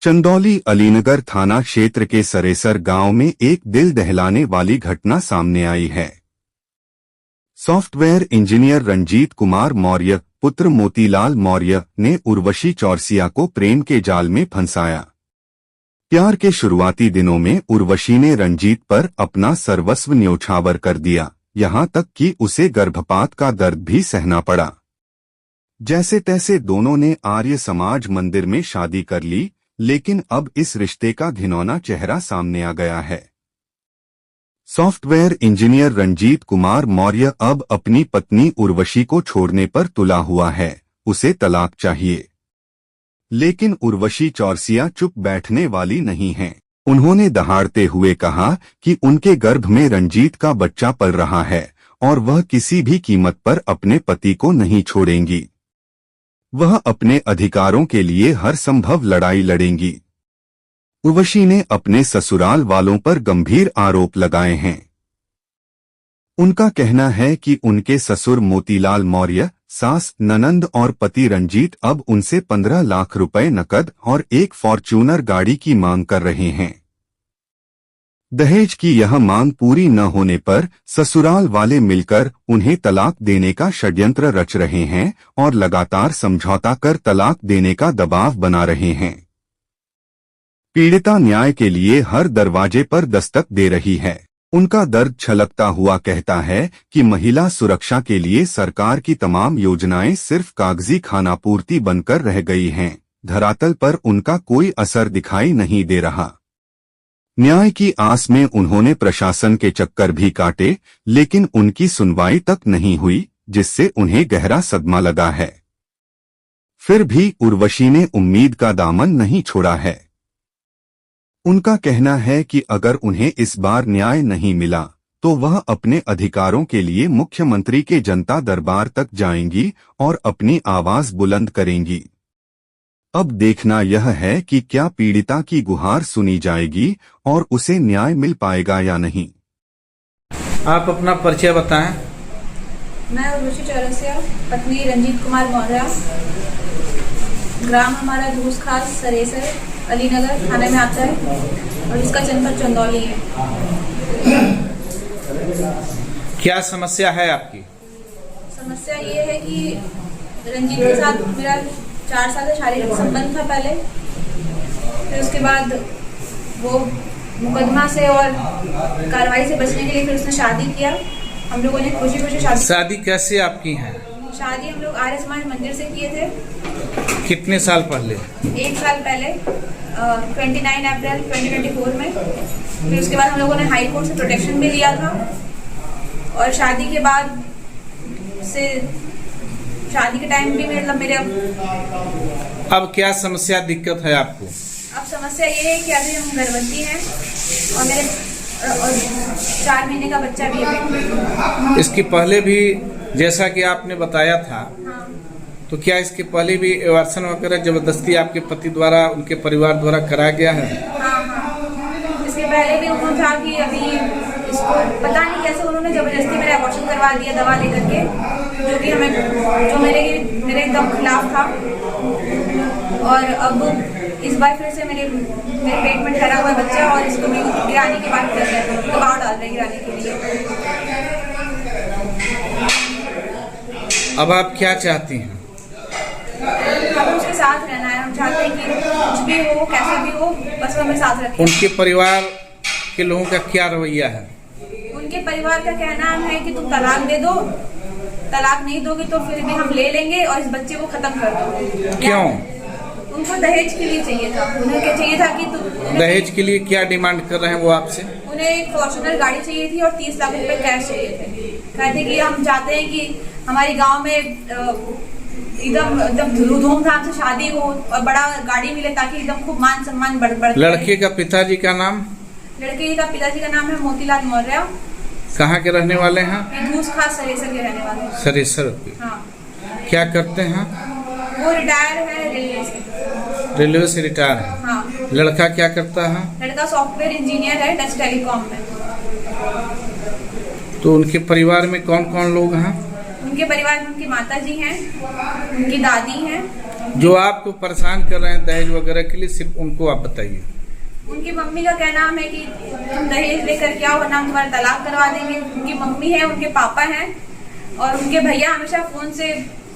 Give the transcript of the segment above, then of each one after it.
चंदौली अलीनगर थाना क्षेत्र के सरेसर गांव में एक दिल दहलाने वाली घटना सामने आई है। सॉफ्टवेयर इंजीनियर रंजीत कुमार मौर्य पुत्र मोतीलाल मौर्य ने उर्वशी चौरसिया को प्रेम के जाल में फंसाया। प्यार के शुरुआती दिनों में उर्वशी ने रंजीत पर अपना सर्वस्व न्योछावर कर दिया, यहाँ तक कि उसे गर्भपात का दर्द भी सहना पड़ा। जैसे तैसे दोनों ने आर्य समाज मंदिर में शादी कर ली, लेकिन अब इस रिश्ते का घिनौना चेहरा सामने आ गया है। सॉफ्टवेयर इंजीनियर रंजीत कुमार मौर्य अब अपनी पत्नी उर्वशी को छोड़ने पर तुला हुआ है, उसे तलाक चाहिए। लेकिन उर्वशी चौरसिया चुप बैठने वाली नहीं है। उन्होंने दहाड़ते हुए कहा कि उनके गर्भ में रंजीत का बच्चा पल रहा है और वह किसी भी कीमत पर अपने पति को नहीं छोड़ेंगी। वह अपने अधिकारों के लिए हर संभव लड़ाई लड़ेंगी। उर्वशी ने अपने ससुराल वालों पर गंभीर आरोप लगाए हैं। उनका कहना है कि उनके ससुर मोतीलाल मौर्य, सास, ननंद और पति रंजीत अब उनसे 15 लाख रुपए नकद और एक फॉर्च्यूनर गाड़ी की मांग कर रहे हैं। दहेज की यह मांग पूरी न होने पर ससुराल वाले मिलकर उन्हें तलाक देने का षड्यंत्र रच रहे हैं और लगातार समझौता कर तलाक देने का दबाव बना रहे हैं। पीड़िता न्याय के लिए हर दरवाजे पर दस्तक दे रही है। उनका दर्द छलकता हुआ कहता है कि महिला सुरक्षा के लिए सरकार की तमाम योजनाएं सिर्फ कागजी खानापूर्ति बनकर रह गई हैं। धरातल पर उनका कोई असर दिखाई नहीं दे रहा। न्याय की आस में उन्होंने प्रशासन के चक्कर भी काटे, लेकिन उनकी सुनवाई तक नहीं हुई, जिससे उन्हें गहरा सदमा लगा है। फिर भी उर्वशी ने उम्मीद का दामन नहीं छोड़ा है। उनका कहना है कि अगर उन्हें इस बार न्याय नहीं मिला तो वह अपने अधिकारों के लिए मुख्यमंत्री के जनता दरबार तक जाएंगी और अपनी आवाज बुलंद करेंगी। अब देखना यह है कि क्या पीड़िता की गुहार सुनी जाएगी और उसे न्याय मिल पाएगा या नहीं। आप अपना परिचय बताएं। मैं उर्वशी चौरसिया, पत्नी रंजीत कुमार मौर्य। ग्राम हमारा धूस खास सरेसर अलीनगर थाने में आता है और इसका जनपद चंदौली है। क्या समस्या है आपकी? समस्या ये है कि रंजीत के साथ मेरा 4 साल का शारीरिक संबंध था पहले। फिर उसके बाद वो मुकदमा से और कार्रवाई से बचने के लिए फिर उसने शादी किया। हम लोगों ने खुशी खुशी शादी कैसे आपकी है? शादी हम लोग आर्य समाज मंदिर से किए थे। कितने साल पहले? 1 साल पहले 29 अप्रैल 2024 में। फिर उसके बाद हम लोगों ने हाई कोर्ट से प्रोटेक्शन भी लिया था और शादी के बाद से शादी के टाइम भी मतलब मेरे अब क्या समस्या दिक्कत है आपको? अब समस्या ये है कि अभी हम गर्भवती हैं और मेरे 4 महीने का बच्चा भी है। इसके पहले भी जैसा कि आपने बताया था, हाँ। तो क्या इसके पहले भी एवर्सन वगैरह जबरदस्ती आपके पति द्वारा, उनके परिवार द्वारा कराया गया है? हाँ। इसके पहले भी उन्होंने था कि अभी इसको पता नहीं कैसे उन्होंने जबरदस्ती मेरा अबॉर्शन करवा दिया दवा लेकर के, जो मेरे एकदम खिलाफ था। और अब इस बार फिर से मेरे पेट में ठहरा हुआ बच्चा और इसको भी गिराने की बात कर रहे हैं, दबाव डाल रहे हैं गिराने के लिए। अब आप क्या चाहती हैं? हमें उसके साथ रहना है। हम चाहते हैं कि कुछ भी हो, कैसा भी हो, बस हमें साथ रखें। उनके परिवार के लोगों का क्या रवैया है? उनके परिवार का कहना है कि तुम तलाक दे दो, तलाक नहीं दोगे तो फिर भी हम ले लेंगे और इस बच्चे को खत्म कर दो। क्यों? उनको दहेज के लिए चाहिए था। उन्हें क्या चाहिए था कि दहेज के लिए क्या डिमांड कर रहे हैं वो आपसे? उन्हें एक फॉर्च्यूनर गाड़ी चाहिए थी और 30 लाख रुपए कैश चाहिए थे। कहते कि हम चाहते हैं कि हमारे गांव में एकदम धूमधाम से शादी हो और बड़ा गाड़ी मिले ताकि एकदम खूब मान सम्मान बढ़। लड़के का पिताजी का नाम? लड़के का पिताजी का नाम है मोतीलाल मौर्य। कहाँ के रहने वाले हैं? धूस खास सरेसर के रहने वाले हैं। सरेसर? हाँ। क्या करते हैं वो? रिटायर है रेलवे से। रेलवे से रिटायर है? हाँ। लड़का क्या करता है? लड़का सॉफ्टवेयर इंजीनियर है डच टेलीकॉम में। तो उनके परिवार में कौन कौन लोग हैं? उनके परिवार में उनकी माता जी हैं, उनकी दादी हैं, जो आपको परेशान कर रहे हैं दहेज वगैरह के लिए, सिर्फ उनको आप बताइए। उनकी मम्मी का कहना है कि तुम दहेज लेकर के आओ वरना हम तुम्हारा तलाक करवा देंगे। उनकी मम्मी है, उनके पापा हैं और उनके भैया हमेशा फोन से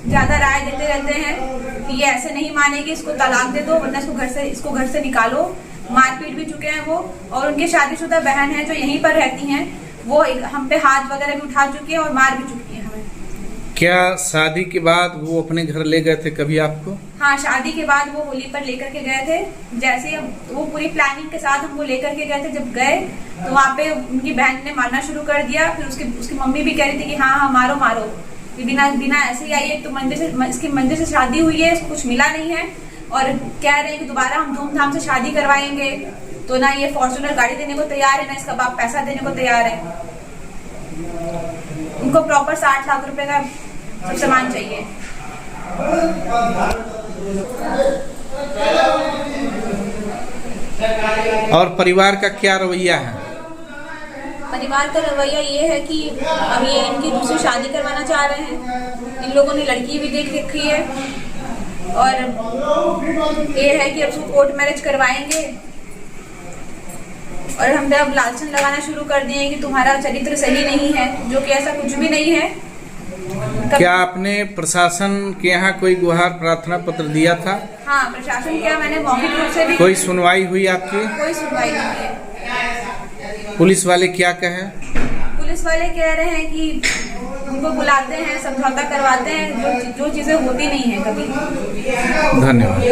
ज्यादा राय देते रहते हैं कि ये ऐसे नहीं मानेगी, इसको तलाक दे दो वरना इसको घर से निकालो। मारपीट भी चुके हैं वो। और उनके शादीशुदा बहन है जो यहीं पर रहती हैं, वो हम पे हाथ वगैरह भी उठा चुकी है और मार भी चुकी है हमें। क्या शादी के बाद वो अपने घर ले गए थे कभी आपको? हाँ, शादी के बाद वो होली पर लेकर के गए थे। जैसे वो पूरी प्लानिंग के साथ हमको लेकर के गए थे। जब गए तो वहाँ पे उनकी बहन ने मारना शुरू कर दिया। फिर उसकी मम्मी भी कह रही थी कि हाँ मारो मारो, बिना ऐसे ही आई है। तो इसकी मंदिर से शादी हुई है, कुछ मिला नहीं है और कह रहे हैं कि दोबारा हम धूमधाम से शादी करवाएंगे। तो ना ये फॉर्च्यूनर गाड़ी देने को तैयार है, ना इसका बाप पैसा देने को तैयार है। उनको प्रॉपर 60 लाख रुपए का सब सामान चाहिए। और परिवार का क्या रवैया है? परिवार का रवैया ये है कि अब ये इनकी दूसरी शादी करवाना चाह रहे हैं। इन लोगों ने लड़की भी देख रखी है और ये है कि अब उसको कोर्ट मैरिज करवाएंगे और हम पे अब लालचन लगाना शुरू कर दिए कि तुम्हारा चरित्र सही नहीं है, जो कि ऐसा कुछ भी नहीं है। क्या आपने प्रशासन के यहाँ कोई गुहार प्रार्थना पत्र दिया था? हाँ, प्रशासन क्या, मैंने मौखिक रूप से भी। कोई सुनवाई हुई आपकी? कोई सुनवाई नहीं है। पुलिस वाले क्या कहे? पुलिस वाले कह रहे हैं कि उनको बुलाते हैं, समझौता करवाते हैं, जो चीजें होती नहीं है कभी। धन्यवाद।